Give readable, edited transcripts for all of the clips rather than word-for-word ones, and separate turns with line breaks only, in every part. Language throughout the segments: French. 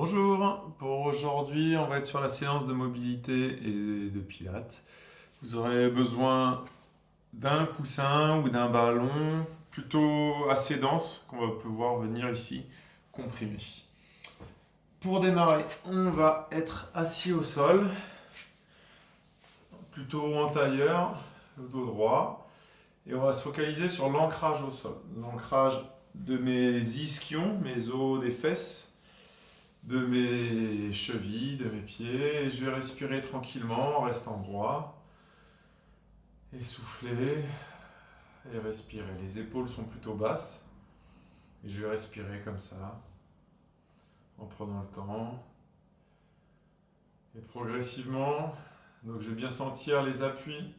Bonjour, pour aujourd'hui on va être sur la séance de mobilité et de pilates. Vous aurez besoin d'un coussin ou d'un ballon plutôt assez dense qu'on va pouvoir venir ici comprimer. Pour démarrer, on va être assis au sol, plutôt en tailleur, le dos droit, et on va se focaliser sur l'ancrage au sol. L'ancrage de mes ischions, mes os des fesses, de mes chevilles, de mes pieds, et je vais respirer tranquillement en restant droit, et souffler, et respirer. Les épaules sont plutôt basses, et je vais respirer comme ça, en prenant le temps, et progressivement, donc je vais bien sentir les appuis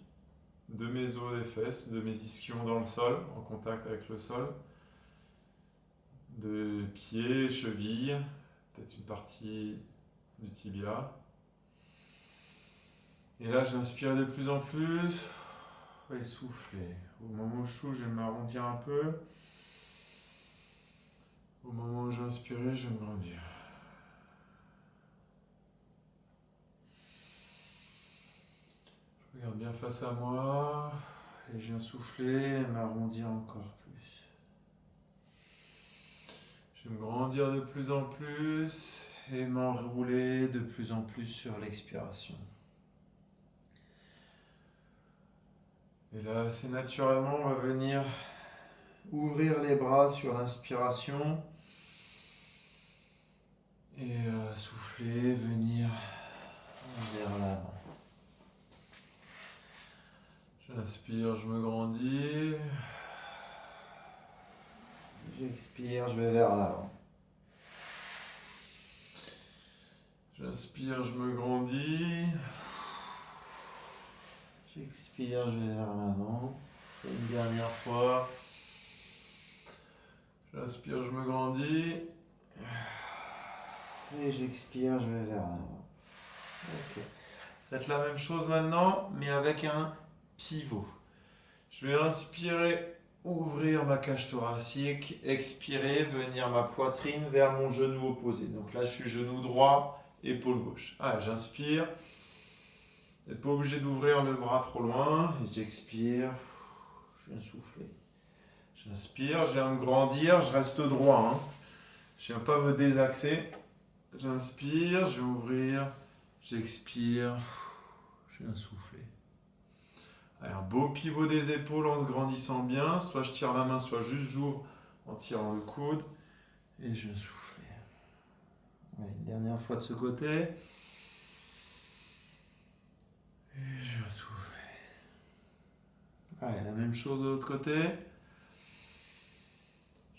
de mes os des fesses, de mes ischions dans le sol, en contact avec le sol, de pieds, chevilles, peut-être une partie du tibia. Et là, je vais inspirer de plus en plus et souffler. Au moment où je souffle, je vais m'arrondir un peu. Au moment où j'inspire, je vais me grandir. Je regarde bien face à moi et je viens souffler et m'arrondir encore plus. Je vais me grandir de plus en plus et m'enrouler de plus en plus sur l'expiration. Et là, assez naturellement, on va venir ouvrir les bras sur l'inspiration et souffler, venir vers l'avant. J'inspire, je me grandis. J'expire, je vais vers l'avant. J'inspire, je me grandis. J'expire, je vais vers l'avant. Et une dernière fois. J'inspire, je me grandis. Et j'expire, je vais vers l'avant. Ok. Faites la même chose maintenant, mais avec un pivot. Je vais inspirer, ouvrir ma cage thoracique, expirer, venir ma poitrine vers mon genou opposé. Donc là, je suis genou droit, épaule gauche. J'inspire. Vous n'êtes pas obligé d'ouvrir le bras trop loin. Et j'expire. Je viens souffler. J'inspire, je viens me grandir, je reste droit. Je ne viens pas me désaxer. J'inspire, je vais ouvrir. J'expire. Je viens souffler. Allez, un beau pivot des épaules en se grandissant bien. Soit je tire la main, soit juste j'ouvre en tirant le coude. Et je viens souffler. Allez, une dernière fois de ce côté. Et je viens souffler. Allez, la même chose de l'autre côté.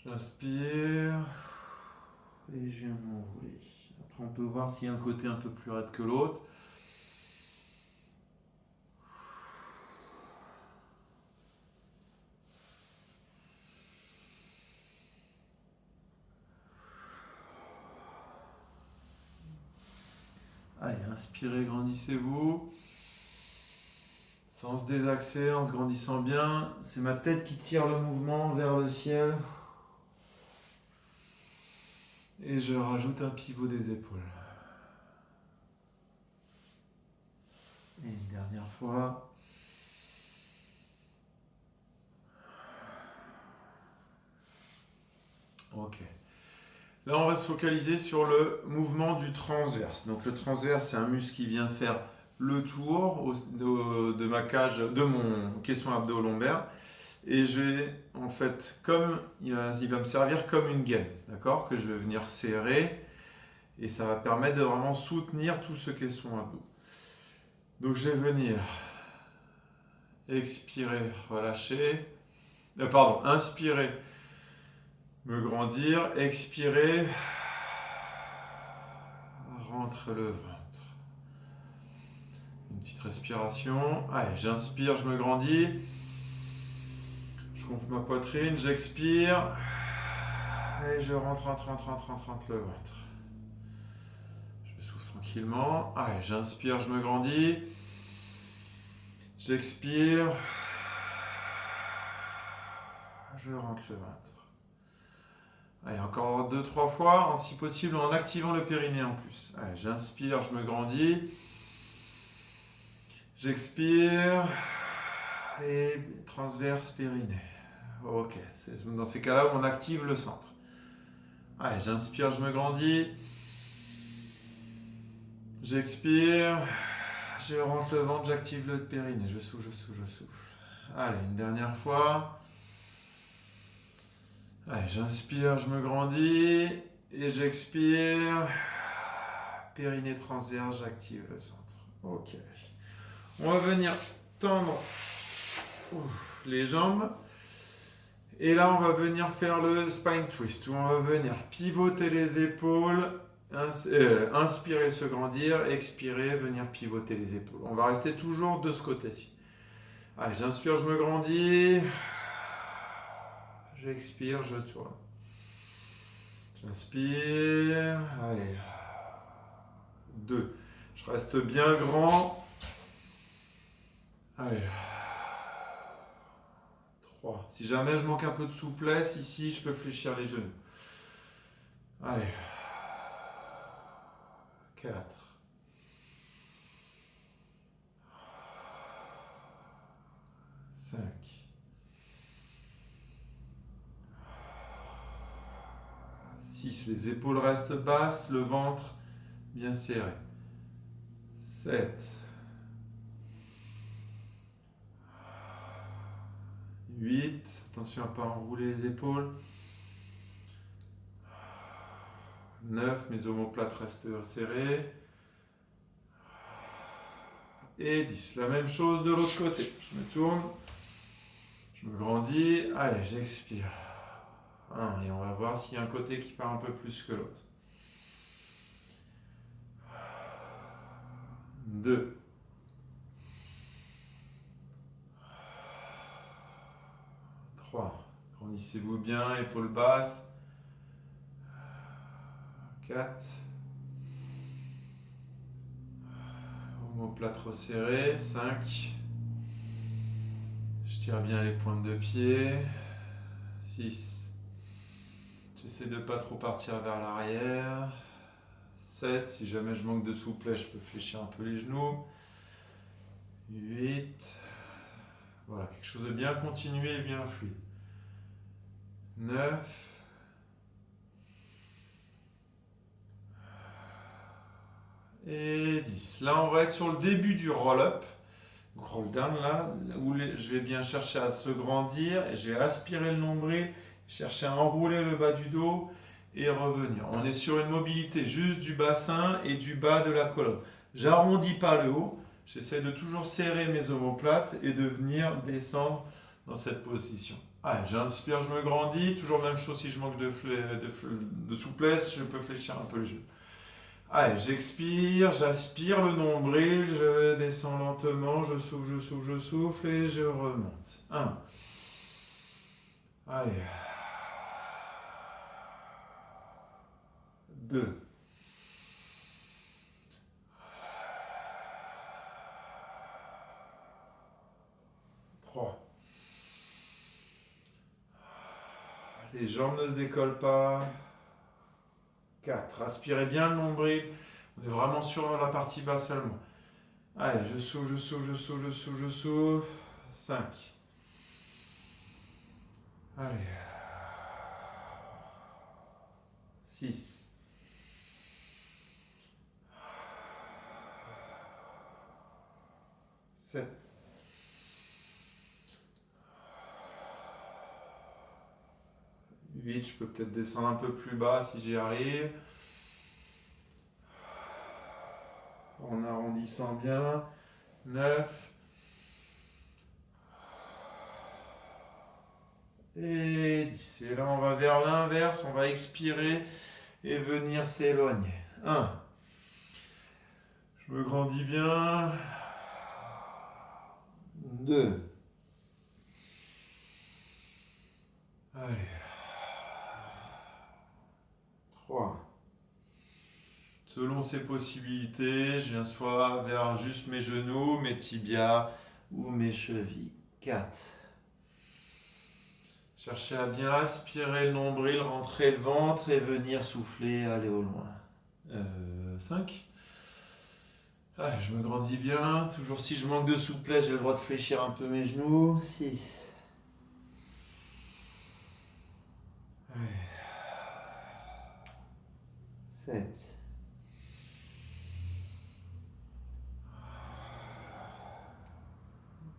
J'inspire. Et je viens m'enrouler. Après, on peut voir s'il y a un côté un peu plus raide que l'autre. Allez, inspirez, grandissez-vous. Sans se désaxer, en se grandissant bien. C'est ma tête qui tire le mouvement vers le ciel. Et je rajoute un pivot des épaules. Et une dernière fois. Ok. Là, on va se focaliser sur le mouvement du transverse. Donc le transverse, c'est un muscle qui vient faire le tour de ma cage, de mon caisson abdo-lombaire. Et je vais, en fait, comme il va me servir comme une gaine, d'accord, que je vais venir serrer. Et ça va permettre de vraiment soutenir tout ce caisson abdo. Donc je vais venir expirer, relâcher. Inspirer, me grandir, expirer, rentre le ventre. Une petite respiration. Allez, j'inspire, je me grandis. Je gonfle ma poitrine, j'expire. Et je rentre le ventre. Je souffle tranquillement. Allez, j'inspire, je me grandis. J'expire. Je rentre le ventre. Allez, encore 2-3 fois, si possible en activant le périnée en plus. Allez, j'inspire, je me grandis. J'expire. Et transverse périnée. Ok, c'est dans ces cas-là où on active le centre. Allez, j'inspire, je me grandis. J'expire. Je rentre le ventre, j'active le périnée. Je souffle, je souffle, je souffle. Allez, une dernière fois. Allez, j'inspire, je me grandis. Et j'expire. Périnée transverse, j'active le centre. Ok. On va venir tendre les jambes. Et là, on va venir faire le spine twist, où on va venir pivoter les épaules, inspirer, se grandir, expirer, venir pivoter les épaules. On va rester toujours de ce côté-ci. Allez, j'inspire, je me grandis. J'expire, je tourne. J'inspire. Allez. 2. Je reste bien grand. Allez. 3. Si jamais je manque un peu de souplesse, ici, je peux fléchir les genoux. Allez. 4. 5. 6. Les épaules restent basses, le ventre bien serré. 7. 8. Attention à ne pas enrouler les épaules. 9. Mes omoplates restent serrées. Et 10. La même chose de l'autre côté. Je me tourne. Je me grandis. Allez, j'expire. 1. Et on va voir s'il y a un côté qui part un peu plus que l'autre. 2. 3. Grandissez-vous bien, épaules basses. 4. Omoplate resserrée. 5. Je tire bien les pointes de pied. 6. J'essaie de ne pas trop partir vers l'arrière. 7. Si jamais je manque de souplesse, je peux fléchir un peu les genoux. 8. Voilà, quelque chose de bien continué et bien fluide. 9. Et 10. Là, on va être sur le début du roll-up. Donc roll down, là, où je vais bien chercher à se grandir et je vais aspirer le nombril, chercher à enrouler le bas du dos et revenir. On est sur une mobilité juste du bassin et du bas de la colonne. J'arrondis pas le haut. J'essaie de toujours serrer mes omoplates et de venir descendre dans cette position. Allez, j'inspire, je me grandis. Toujours la même chose si je manque de souplesse, je peux fléchir un peu les genoux. Allez, j'expire, j'aspire le nombril, je descends lentement, je souffle, je souffle, je souffle et je remonte. 1. Allez. 2. 3. Les jambes ne se décollent pas. 4. Aspirez bien le nombril. On est vraiment sur la partie basse seulement. Allez, je souffle, je souffle, je souffle, je souffle, je souffle. 5. Allez. 6. 7. 8. Je peux peut-être descendre un peu plus bas si j'y arrive. En arrondissant bien. 9. Et 10. Et là, on va vers l'inverse. On va expirer et venir s'éloigner. 1. Je me grandis bien. 2. Allez. 3. Selon ses possibilités, je viens soit vers juste mes genoux, mes tibias ou mes chevilles. 4. Cherchez à bien aspirer le nombril, rentrer le ventre et venir souffler, aller au loin. 5. Ah, je me grandis bien. Toujours si je manque de souplesse, j'ai le droit de fléchir un peu mes genoux. 6. 7.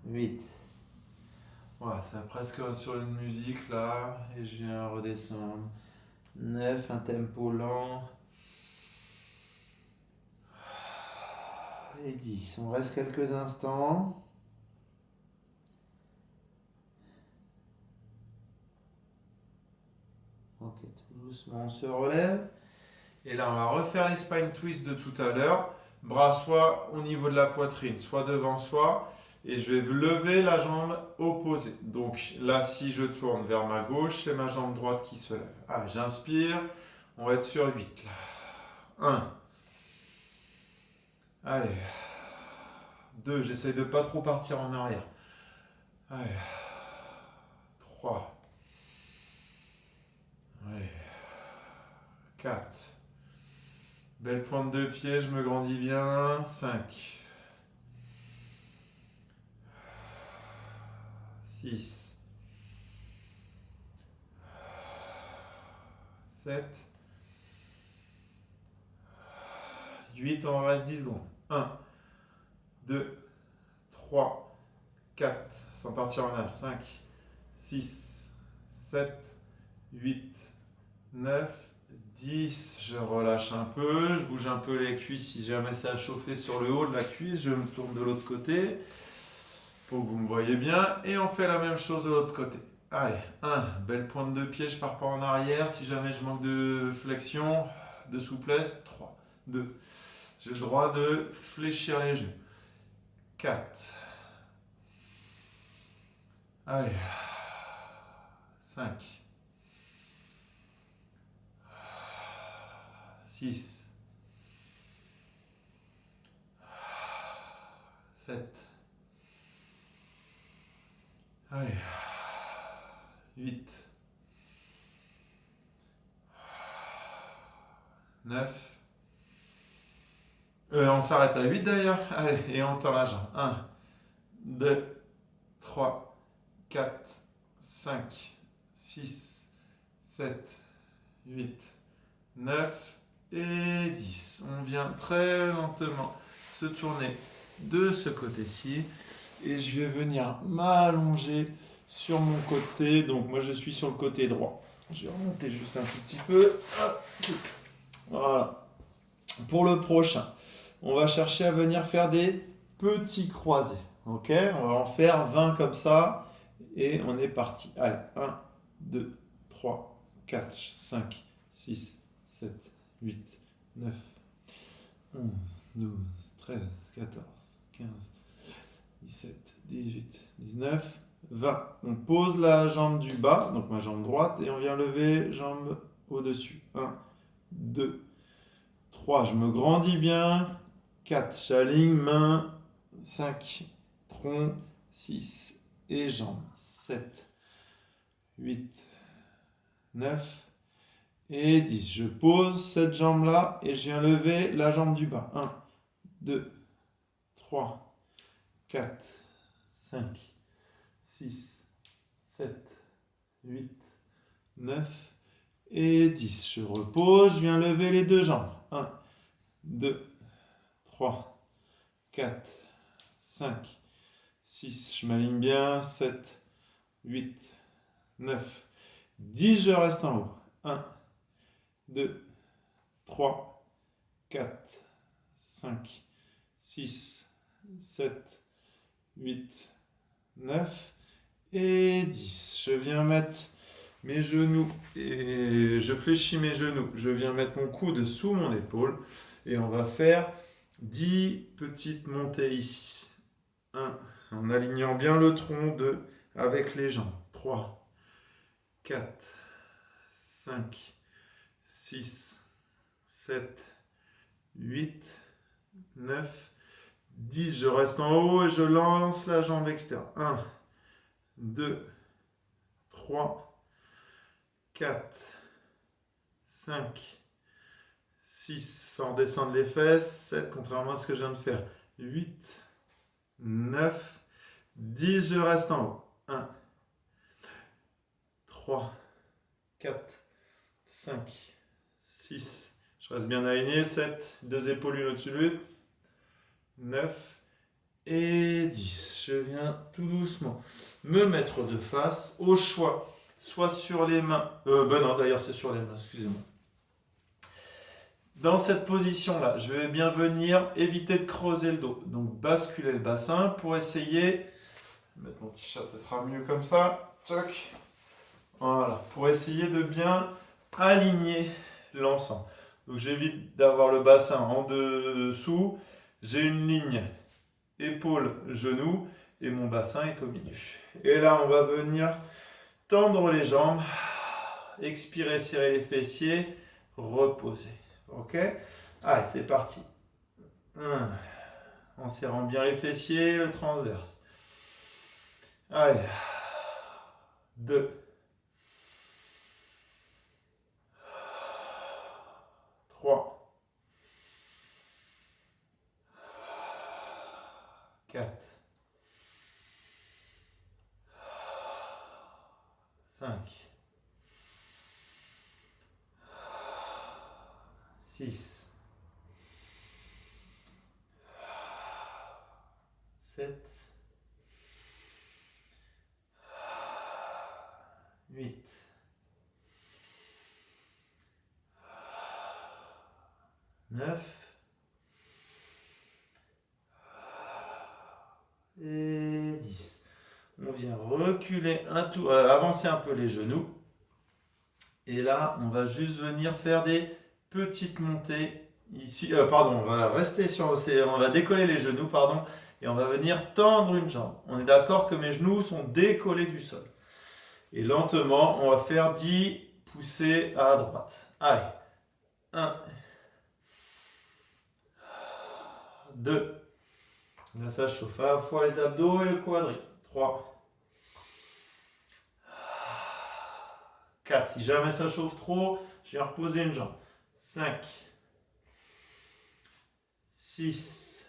8. Voilà, c'est presque sur une musique là. Et je viens redescendre. 9, un tempo lent. Et 10. On reste quelques instants. Ok, tout doucement, on se relève. Et là, on va refaire les spine twists de tout à l'heure. Bras soit au niveau de la poitrine, soit devant soi. Et je vais lever la jambe opposée. Donc là, si je tourne vers ma gauche, c'est ma jambe droite qui se lève. Allez, j'inspire. On va être sur 8 là. 1. Allez. 2. J'essaye de ne pas trop partir en arrière. Allez. 3. Allez. 4. Belle pointe de pied, je me grandis bien. 5. 6. 7. 8, on reste 10 secondes. 1, 2, 3, 4, sans partir en âge. 5, 6, 7, 8, 9, 10. Je relâche un peu, je bouge un peu les cuisses si jamais ça a chauffé sur le haut de la cuisse. Je me tourne de l'autre côté pour que vous me voyez bien. Et on fait la même chose de l'autre côté. Allez, 1, belle pointe de pied, je pars pas en arrière. Si jamais je manque de flexion, de souplesse, 3, 2. J'ai le droit de fléchir les genoux. 4. Allez. 5. 6. 7. Allez. 8. 9. On s'arrête à 8 d'ailleurs. Allez, et on tend la jambe. 1, 2, 3, 4, 5, 6, 7, 8, 9 et 10. On vient très lentement se tourner de ce côté-ci. Et je vais venir m'allonger sur mon côté. Donc moi je suis sur le côté droit. Je vais remonter juste un tout petit peu. Voilà. Pour le prochain, on va chercher à venir faire des petits croisés. Ok? On va en faire 20 comme ça. Et on est parti. Allez, 1, 2, 3, 4, 5, 6, 7, 8, 9, 11, 12, 13, 14, 15, 17, 18, 19, 20. On pose la jambe du bas, donc ma jambe droite, et on vient lever jambe au-dessus. 1, 2, 3. Je me grandis bien. 4. J'aligne main. 5. Tronc. 6. Et jambes. 7. 8. 9. Et 10. Je pose cette jambe-là et je viens lever la jambe du bas. 1, 2, 3, 4, 5, 6, 7, 8, 9 et 10. Je repose, je viens lever les deux jambes. 1, 2, 3, 4, 5, 6. Je m'aligne bien. 7, 8, 9, 10. Je reste en haut. 1, 2, 3, 4, 5, 6, 7, 8, 9 et 10. Je viens mettre mes genoux et je fléchis mes genoux. Je viens mettre mon coude sous mon épaule et on va faire 10 petites montées ici. 1, en alignant bien le tronc. 2, avec les jambes. 3, 4, 5, 6, 7, 8, 9, 10. Je reste en haut et je lance la jambe externe. 1, 2, 3, 4, 5, 6, sans redescendre les fesses, 7, contrairement à ce que je viens de faire, 8, 9, 10, je reste en haut. 1, 3, 4, 5, 6, je reste bien aligné, 7, 2 épaules l'une au-dessus de l'autre, 9 et 10. Je viens tout doucement me mettre de face, au choix, soit sur les mains, non d'ailleurs c'est sur les mains, excusez-moi. Dans cette position-là, je vais bien venir éviter de creuser le dos. Donc basculer le bassin pour essayer, mettre mon t-shirt, ce sera mieux comme ça. Toc. Voilà, pour essayer de bien aligner l'ensemble. Donc j'évite d'avoir le bassin en dessous. J'ai une ligne épaule-genou et mon bassin est au milieu. Et là, on va venir tendre les jambes, expirer, serrer les fessiers, reposer. Ok? Allez, c'est parti. 1. En serrant bien les fessiers, le transverse. Allez. 2. 3. 4. 5. 6. 7. 8. 9. Et 10. On vient reculer un tout, avancer un peu les genoux. Et là, on va juste venir faire des petites montées ici. On va rester sur, on va décoller les genoux, pardon, et on va venir tendre une jambe. On est d'accord que mes genoux sont décollés du sol. Et lentement, on va faire 10 poussées à droite. Allez. 1. 2. Là, ça chauffe à la fois les abdos et le quadri. 3. 4. Si jamais ça chauffe trop, je viens reposer une jambe. 5. 6.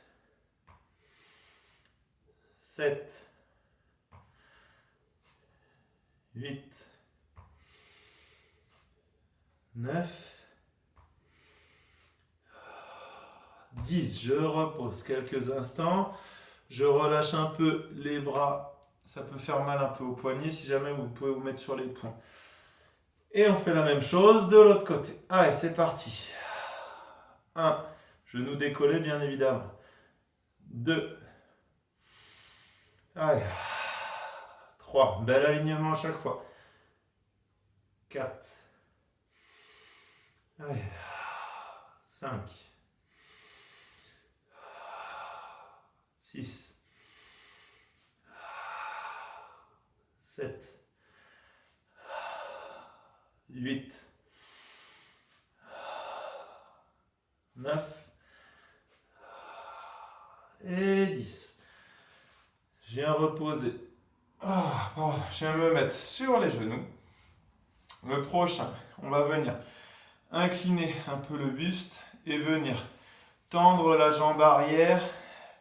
7. 8. 9. 10. Je repose quelques instants. Je relâche un peu les bras. Ça peut faire mal un peu au poignet. Si jamais vous pouvez vous mettre sur les poings. Et on fait la même chose de l'autre côté. Allez, c'est parti. 1. Genou décollé, bien évidemment. 2. Allez. 3. Bel alignement à chaque fois. 4. Allez. 5. 6. 7. 8. 9. Et 10. Je viens reposer. Je viens me mettre sur les genoux. Le prochain, on va venir incliner un peu le buste et venir tendre la jambe arrière,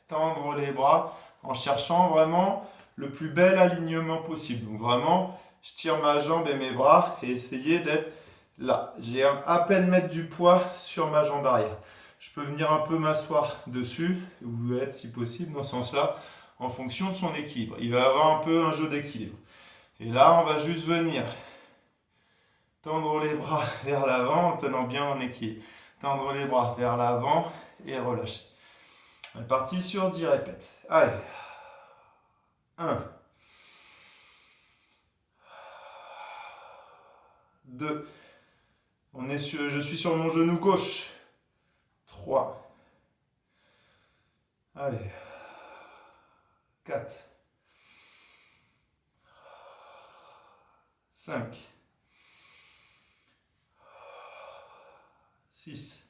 tendre les bras en cherchant vraiment le plus bel alignement possible. Donc vraiment, je tire ma jambe et mes bras et essayer d'être là. J'ai à peine mettre du poids sur ma jambe arrière. Je peux venir un peu m'asseoir dessus ou être si possible dans ce sens-là en fonction de son équilibre. Il va y avoir un peu un jeu d'équilibre. Et là, on va juste venir tendre les bras vers l'avant en tenant bien en équilibre. Tendre les bras vers l'avant et relâcher. On est parti sur 10 répètes. Allez. 1. 2. Je suis sur mon genou gauche. 3. Allez. 4. 5. 6.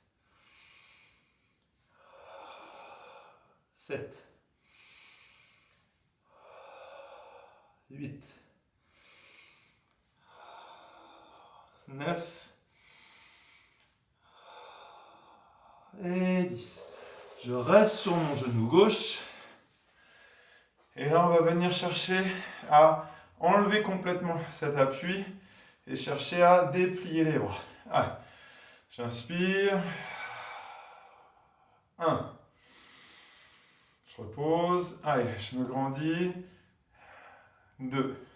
7. 8. 9 et 10. Je reste sur mon genou gauche. Et là, on va venir chercher à enlever complètement cet appui et chercher à déplier les bras. Allez, j'inspire. 1. Je repose. Allez, je me grandis. 2.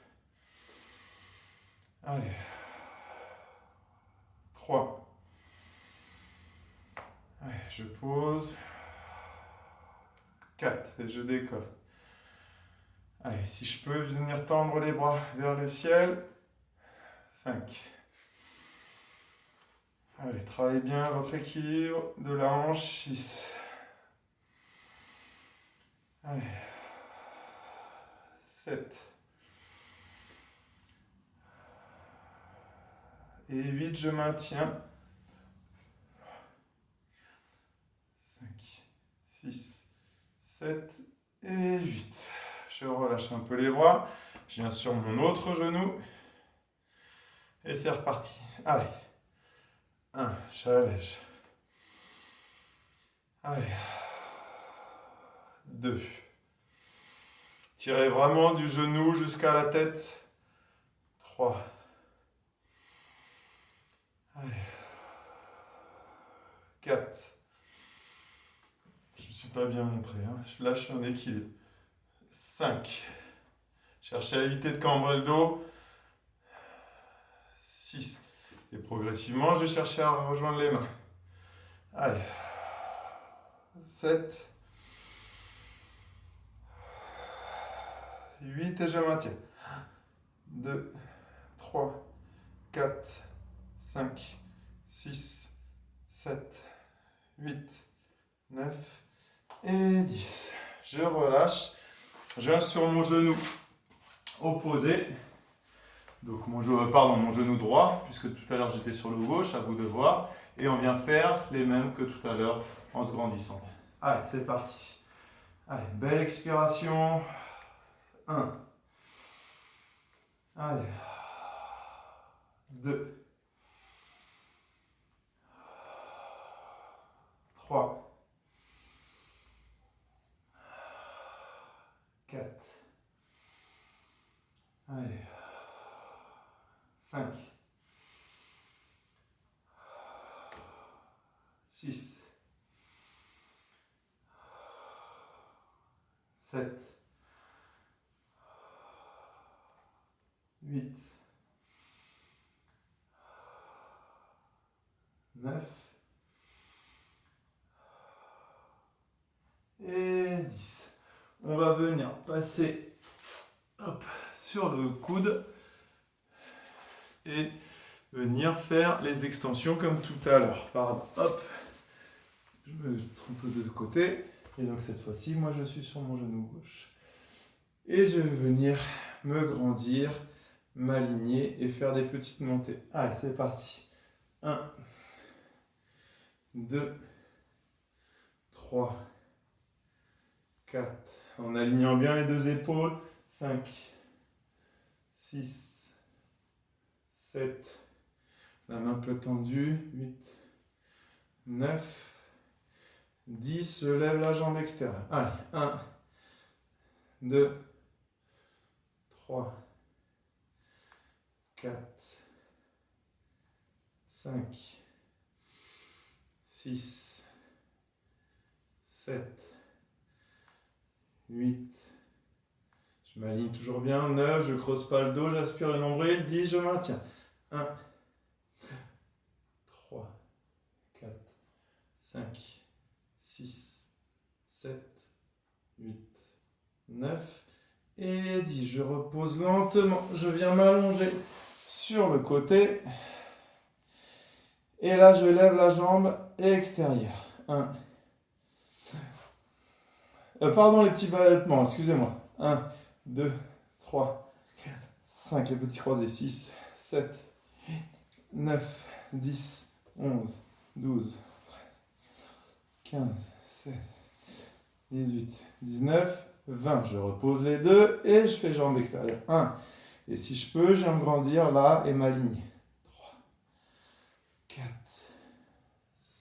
Allez. 3. Allez, je pose. 4. Et je décolle. Allez, si je peux venir tendre les bras vers le ciel. 5. Allez, travaillez bien votre équilibre de la hanche. 6. Allez. 7. Et 8, je maintiens. 5, 6, 7 et 8. Je relâche un peu les bras. Je viens sur mon autre genou. Et c'est reparti. Allez. 1, j'allège. Allez. 2. Tirez vraiment du genou jusqu'à la tête. 3. Allez. 4. Je ne me suis pas bien montré. Hein. Là, je suis en équilibre. 5. Cherchez à éviter de cambrer le dos. 6. Et progressivement, je vais chercher à rejoindre les mains. Allez. 7. 8 et je maintiens. 2, 3, 4, 5, 6, 7, 8, 9 et 10. Je relâche. Je viens sur mon genou opposé. Donc mon genou droit, puisque tout à l'heure j'étais sur le gauche, à vous de voir. Et on vient faire les mêmes que tout à l'heure en se grandissant. Allez, c'est parti. Allez, belle expiration. 1. Allez. 2. 3. 4. Allez. 5. 6. 7. 8. 9. Et 10. On va venir passer sur le coude et venir faire les extensions comme tout à l'heure. Pardon. Hop. Je me trompe de côté. Et donc cette fois-ci, moi je suis sur mon genou gauche. Et je vais venir me grandir, m'aligner et faire des petites montées. Allez, c'est parti. 1, 2, 3, 4. En alignant bien les deux épaules. 5, 6, 7. La main un peu tendue. 8, 9, 10. Je lève la jambe extérieure. Allez, 1, 2, 3, 4, 5, 6, 7, 8, je m'aligne toujours bien, 9, je creuse pas le dos, j'aspire le nombril, 10, je maintiens. 1, 3, 4, 5, 6, 7, 8, 9 et 10. Je repose lentement, je viens m'allonger sur le côté. Et là, je lève la jambe extérieure. 1. Pardon les petits ballottements, excusez-moi. 1, 2, 3, 4, 5, les petits croisés. 6, 7, 8, 9, 10, 11, 12, 13, 15, 16, 18, 19, 20. Je repose les deux et je fais jambes extérieures. 1. Et si je peux, je viens me grandir là et m'aligner. 3,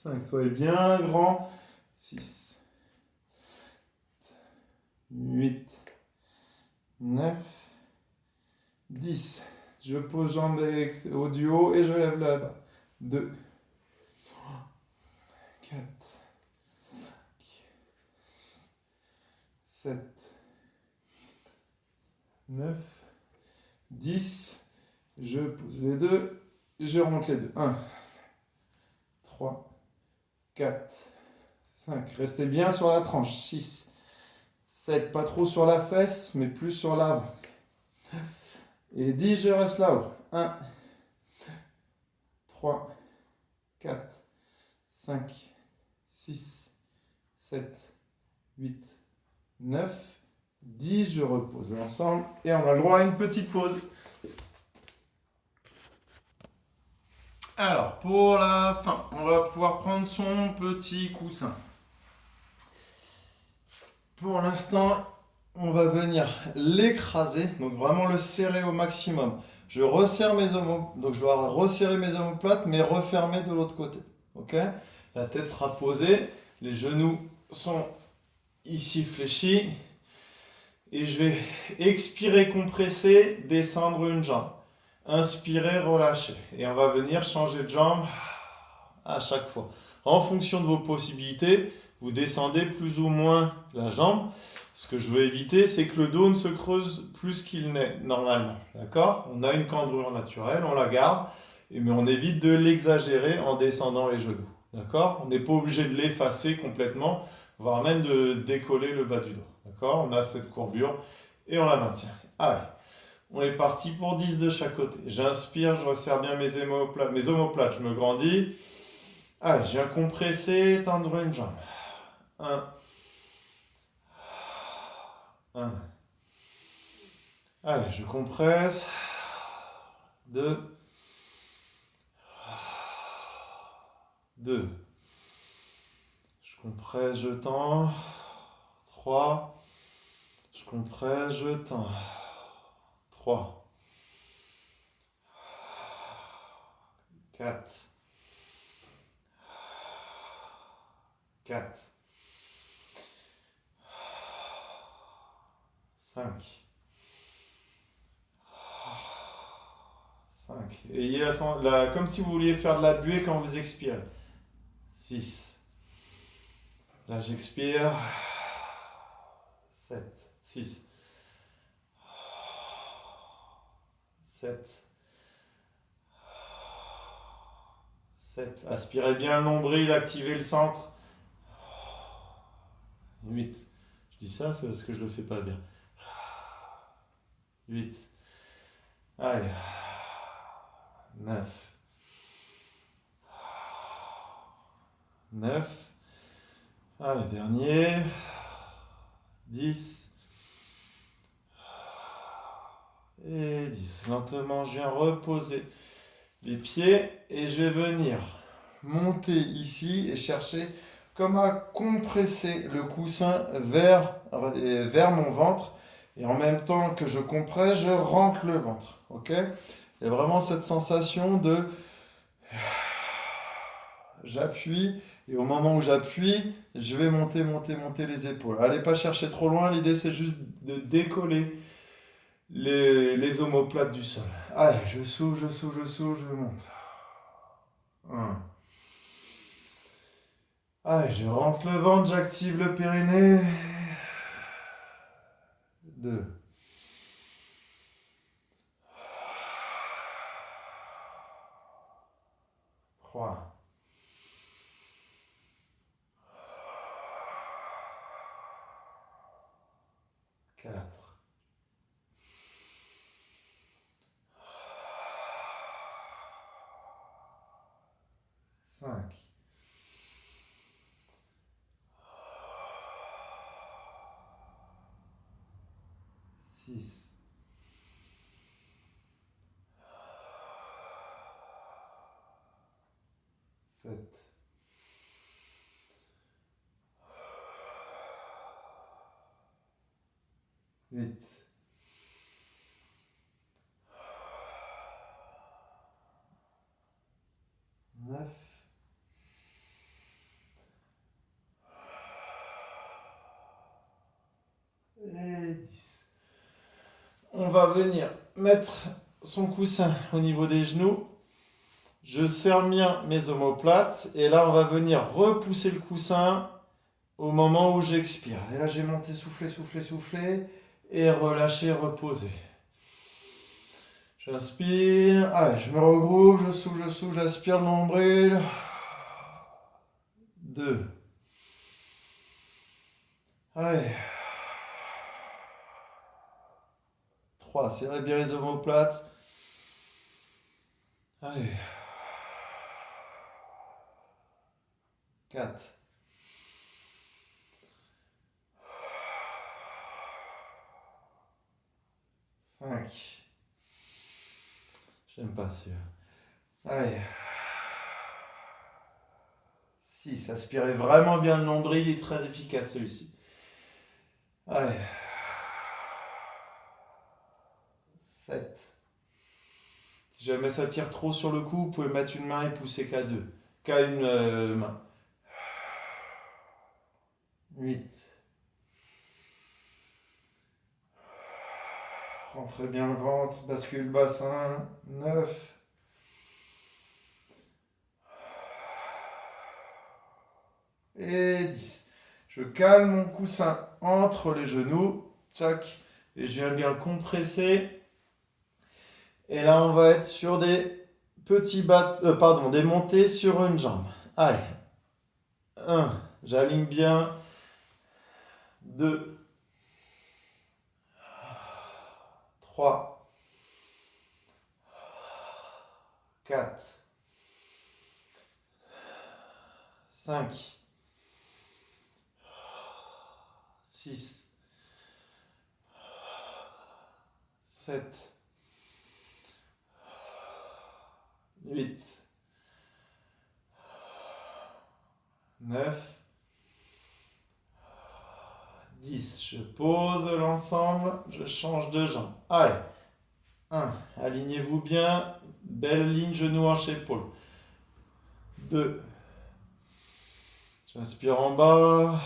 5. Soyez bien grand. 6, 8, 9, 10. Je pose jambes au du haut et je lève la bas. 2, 3, 4, 7, 9, 10. Je pose les deux. Je remonte les deux. 1, 3, 4, 5. Restez bien sur la tranche. 6, 7. Pas trop sur la fesse, mais plus sur l'avant. Et 10, je reste là-haut. 1, 3, 4, 5, 6, 7, 8, 9, 10. Je repose ensemble. Et on a le droit à une petite pause. Alors, pour la fin, on va pouvoir prendre son petit coussin. Pour l'instant, on va venir l'écraser, donc vraiment le serrer au maximum. Je resserre mes omoplates, donc je dois resserrer mes omoplates, mais refermer de l'autre côté. Ok? La tête sera posée, les genoux sont ici fléchis, et je vais expirer, compresser, descendre une jambe. Inspirez, relâchez. Et on va venir changer de jambe à chaque fois. En fonction de vos possibilités, vous descendez plus ou moins la jambe. Ce que je veux éviter, c'est que le dos ne se creuse plus qu'il n'est normalement. D'accord? On a une cambrure naturelle, on la garde, mais on évite de l'exagérer en descendant les genoux. D'accord? On n'est pas obligé de l'effacer complètement, voire même de décoller le bas du dos. D'accord? On a cette courbure et on la maintient. Allez. On est parti pour 10 de chaque côté. J'inspire, je resserre bien mes omoplates, je me grandis. Allez, je viens compresser, tendre une jambe. 1, 1. Allez, je compresse. 2, 2. Je compresse, je tends. 3. Je compresse, je tends. 3, 4, 4, 5, 5. Ayez comme si vous vouliez faire de la buée quand vous expirez. 6. Là, j'expire. 7, 6. 7. 7. Aspirez bien le nombril, activez le centre. 8. Je dis ça, c'est parce que je le fais pas bien. 8. Allez. 9. 9. Allez, dernier. 10. Et 10. Lentement, je viens reposer les pieds et je vais venir monter ici et chercher comme à compresser le coussin vers mon ventre. Et en même temps que je compresse, je rentre le ventre. Ok? Il y a vraiment cette sensation de... J'appuie et au moment où j'appuie, je vais monter les épaules. Allez pas chercher trop loin, l'idée c'est juste de décoller les omoplates du sol. Allez, je souffle, je monte. 1. Allez, je rentre le ventre, j'active le périnée. 2. 3. 4. 5. 6. 7. 8. 9. va venir mettre son coussin au niveau des genoux. Je serre bien mes omoplates. Et là, on va venir repousser le coussin au moment où j'expire. Et là, j'ai monté, souffler, souffler, souffler. Et relâcher, reposer. J'inspire. Allez, je me regroupe, je souffle, j'aspire le nombril. 2. Allez. 3. Serrez bien les omoplates. Allez. 4. 5. J'aime pas celui-là. Allez. 6. Aspirez vraiment bien le nombril, il est très efficace celui-ci. Allez. 7. Si jamais ça tire trop sur le cou, vous pouvez mettre une main et pousser qu'à deux. Qu'à une main. 8. Rentrez bien le ventre, bascule le bassin. 9. Et 10. Je calme mon coussin entre les genoux. Tchac. Et je viens bien le compresser. Et là, on va être sur des des montées sur une jambe. Allez. 1. J'aligne bien. 2. 3. 4. 5. 6. 7. 8. 9. 10. Je pose l'ensemble, je change de jambe. Allez. 1. Alignez-vous bien. Belle ligne, genou, hanche, épaule. 2. J'inspire en bas.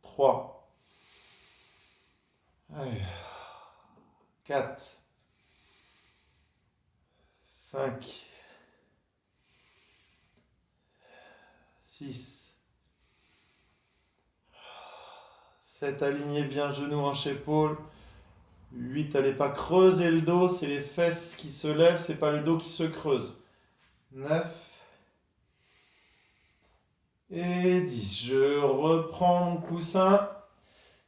3. Allez. 4. 5. 6. 7. Alignez bien genou, hanche, épaule. 8. Allez pas creuser le dos, c'est les fesses qui se lèvent, c'est pas le dos qui se creuse. 9. Et 10. Je reprends mon coussin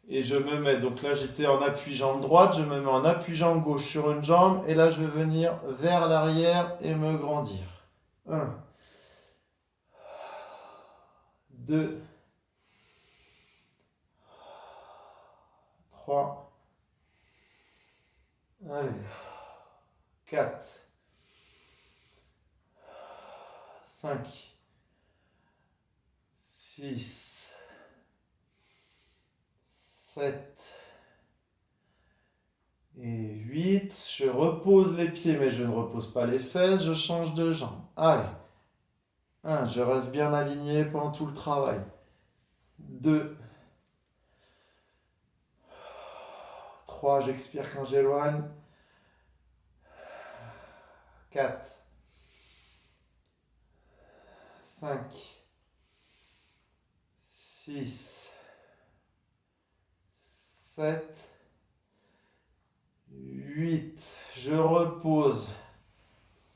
et je me mets. Donc là, j'étais en appui jambe droite, je me mets en appui jambe gauche sur une jambe et là, je vais venir vers l'arrière et me grandir. 1. 2. 3. Allez. 4. 5. 6. 7. Et 8. Je repose les pieds, mais je ne repose pas les fesses. Je change de jambe. Allez. 1. Je reste bien aligné pendant tout le travail. 2. 3. J'expire quand j'éloigne. 4. 5. 6. 7. 8. Je repose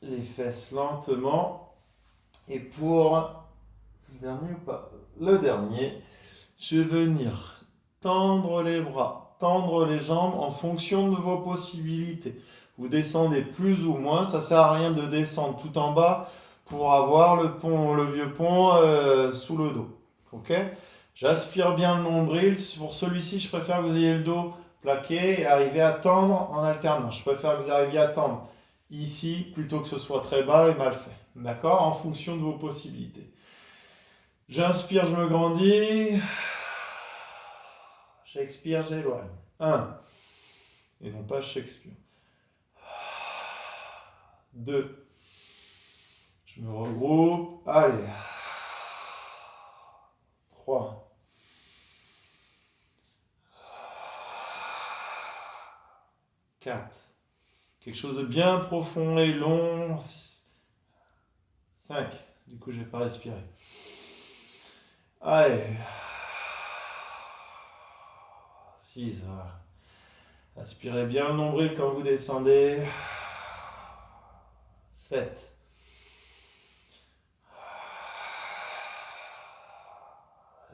les fesses lentement. Et pour... C'est le dernier ou pas? Le dernier. Je vais venir tendre les bras, tendre les jambes en fonction de vos possibilités. Vous descendez plus ou moins. Ça ne sert à rien de descendre tout en bas pour avoir le vieux pont sous le dos. Ok? J'aspire bien le nombril. Pour celui-ci, je préfère que vous ayez le dos plaqué et arriver à tendre en alternance. Je préfère que vous arriviez à tendre ici plutôt que ce soit très bas et mal fait. D'accord? En fonction de vos possibilités. J'inspire, je me grandis. J'expire, j'éloigne. 1. Et non pas Shakespeare. 2. Je me regroupe. Allez. 3. 4. Quelque chose de bien profond et long. 5. Du coup, je ne vais pas respirer. Allez. 6. Voilà. Aspirez bien le nombril quand vous descendez. 7.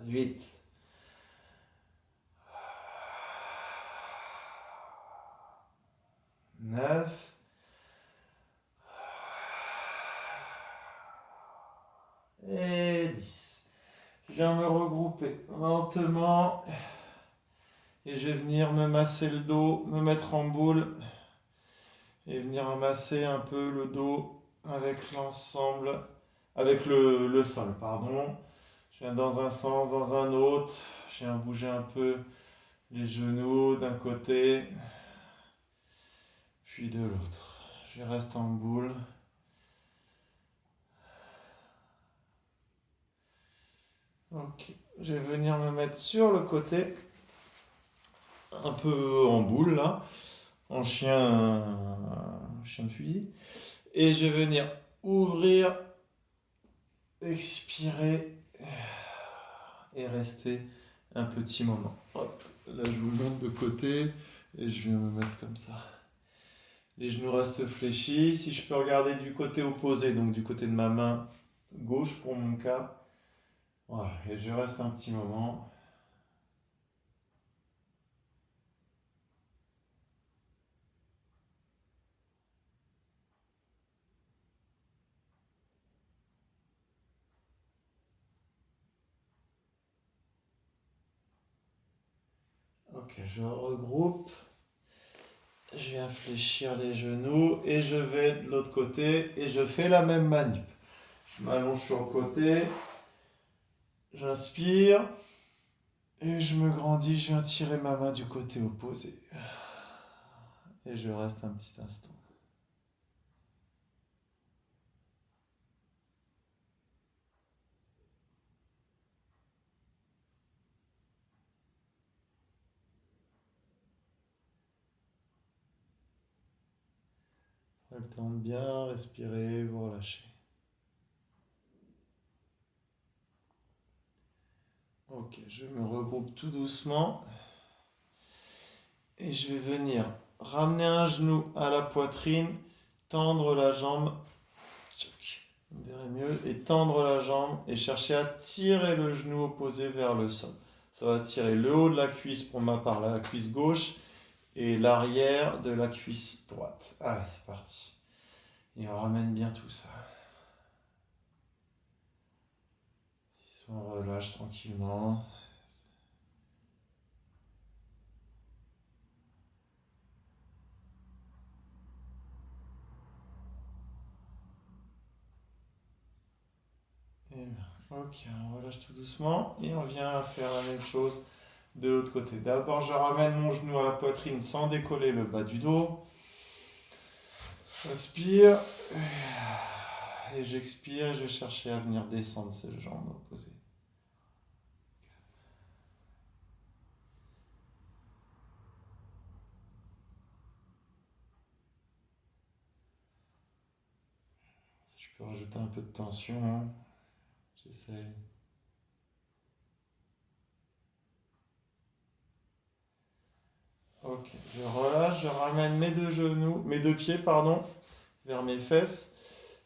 8. 9. Et 10. Je viens me regrouper lentement. Et je vais venir me masser le dos, me mettre en boule. Et venir masser un peu le dos avec l'ensemble, avec le sol, pardon. Je viens dans un sens, dans un autre. Je viens bouger un peu les genoux d'un côté, puis de l'autre. Je reste en boule. Ok, je vais venir me mettre sur le côté, un peu en boule là, en chien de fusil. Et je vais venir ouvrir, expirer et rester un petit moment. Hop, là je vous monte de côté et je viens me mettre comme ça. Les genoux restent fléchis. Si je peux regarder du côté opposé, donc du côté de ma main gauche pour mon cas. Voilà, et je reste un petit moment. Ok, je regroupe. Je viens fléchir les genoux et je vais de l'autre côté et je fais la même manip. Je m'allonge sur le côté. J'inspire. Et je me grandis, je viens tirer ma main du côté opposé. Et je reste un petit instant. Prenez le temps de bien respirer, vous relâchez. Ok, je me regroupe tout doucement. Et je vais venir ramener un genou à la poitrine, tendre la jambe. Vous verrez mieux. Et tendre la jambe et chercher à tirer le genou opposé vers le sol. Ça va tirer le haut de la cuisse pour ma part, la cuisse gauche, et l'arrière de la cuisse droite. Allez, c'est parti. Et on ramène bien tout ça. On relâche tranquillement. Et ok, on relâche tout doucement et on vient faire la même chose de l'autre côté. D'abord, je ramène mon genou à la poitrine sans décoller le bas du dos. J'inspire et j'expire et je vais chercher à venir descendre ces jambes opposées. Si je peux rajouter un peu de tension, j'essaye. Ok, je relâche, je ramène mes deux pieds, vers mes fesses.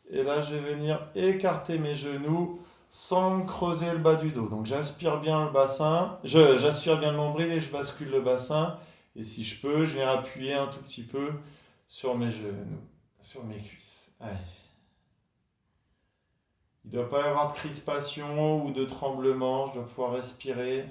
Et là, je vais venir écarter mes genoux sans creuser le bas du dos. Donc, j'aspire bien le bassin, j'aspire bien le nombril et je bascule le bassin. Et si je peux, je viens appuyer un tout petit peu sur mes genoux, sur mes cuisses. Allez. Il ne doit pas y avoir de crispation ou de tremblement. Je dois pouvoir respirer.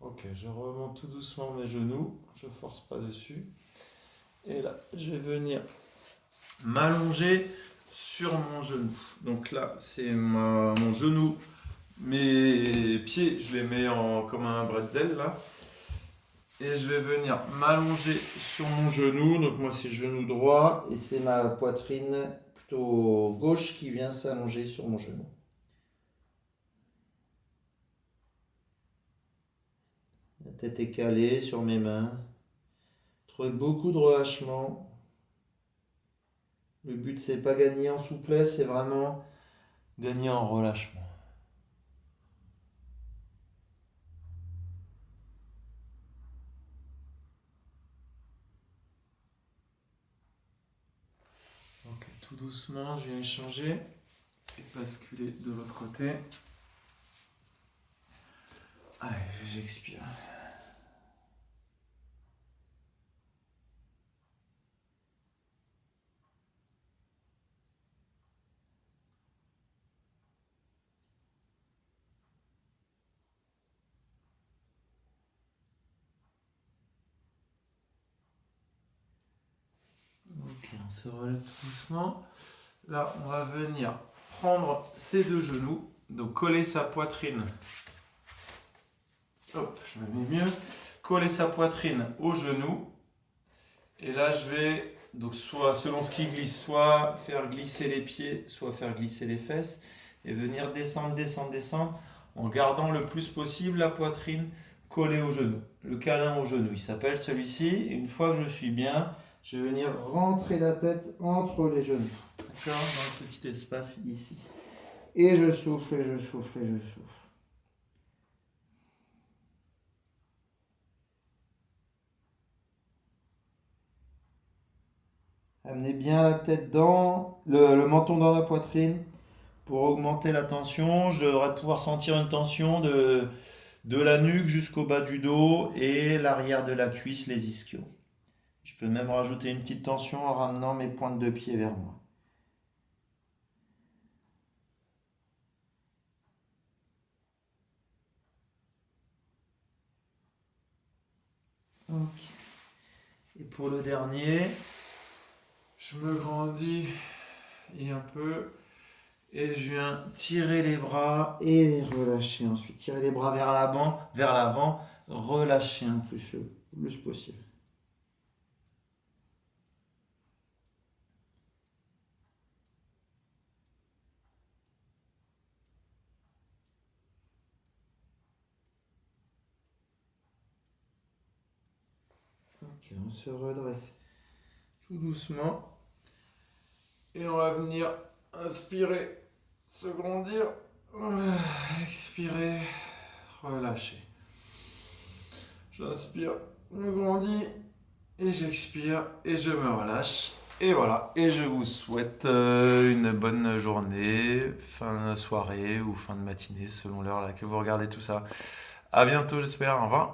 Ok, je remonte tout doucement mes genoux, je ne force pas dessus. Et là, je vais venir m'allonger sur mon genou. Donc là, c'est mon genou Mes pieds, je les mets comme un bretzel là. Et je vais venir m'allonger sur mon genou. Donc moi c'est genou droit et c'est ma poitrine plutôt gauche qui vient s'allonger sur mon genou. La tête est calée sur mes mains. Trouvez beaucoup de relâchement. Le but c'est pas gagner en souplesse, c'est vraiment gagner en relâchement. Ok, tout doucement, je viens échanger et basculer de l'autre côté. Allez, j'expire. Ok, on se relève tout doucement. Là, on va venir prendre ses deux genoux, donc coller sa poitrine. Hop, je me mets mieux. Coller sa poitrine au genou. Et là, je vais, donc soit selon ce qui glisse, soit faire glisser les pieds, soit faire glisser les fesses. Et venir descendre, descendre, descendre, en gardant le plus possible la poitrine collée au genou. Le câlin au genou, il s'appelle celui-ci. Et une fois que je suis bien, je vais venir rentrer la tête entre les genoux. D'accord? Dans le petit espace ici. Et je souffle, et je souffle, et je souffle. Amenez bien la tête dans, le menton dans la poitrine pour augmenter la tension. Je devrais pouvoir sentir une tension de la nuque jusqu'au bas du dos et l'arrière de la cuisse, les ischios. Je peux même rajouter une petite tension en ramenant mes pointes de pied vers moi. Ok. Et pour le dernier, je me grandis et un peu et je viens tirer les bras et les relâcher. Ensuite, tirer les bras vers l'avant, relâcher un peu le plus possible. Ok, on se redresse tout doucement. Et on va venir inspirer, se grandir, expirer, relâcher. J'inspire, me grandis, et j'expire, et je me relâche. Et voilà, et je vous souhaite une bonne journée, fin de soirée ou fin de matinée, selon l'heure à laquelle vous regardez tout ça. À bientôt, j'espère, au revoir.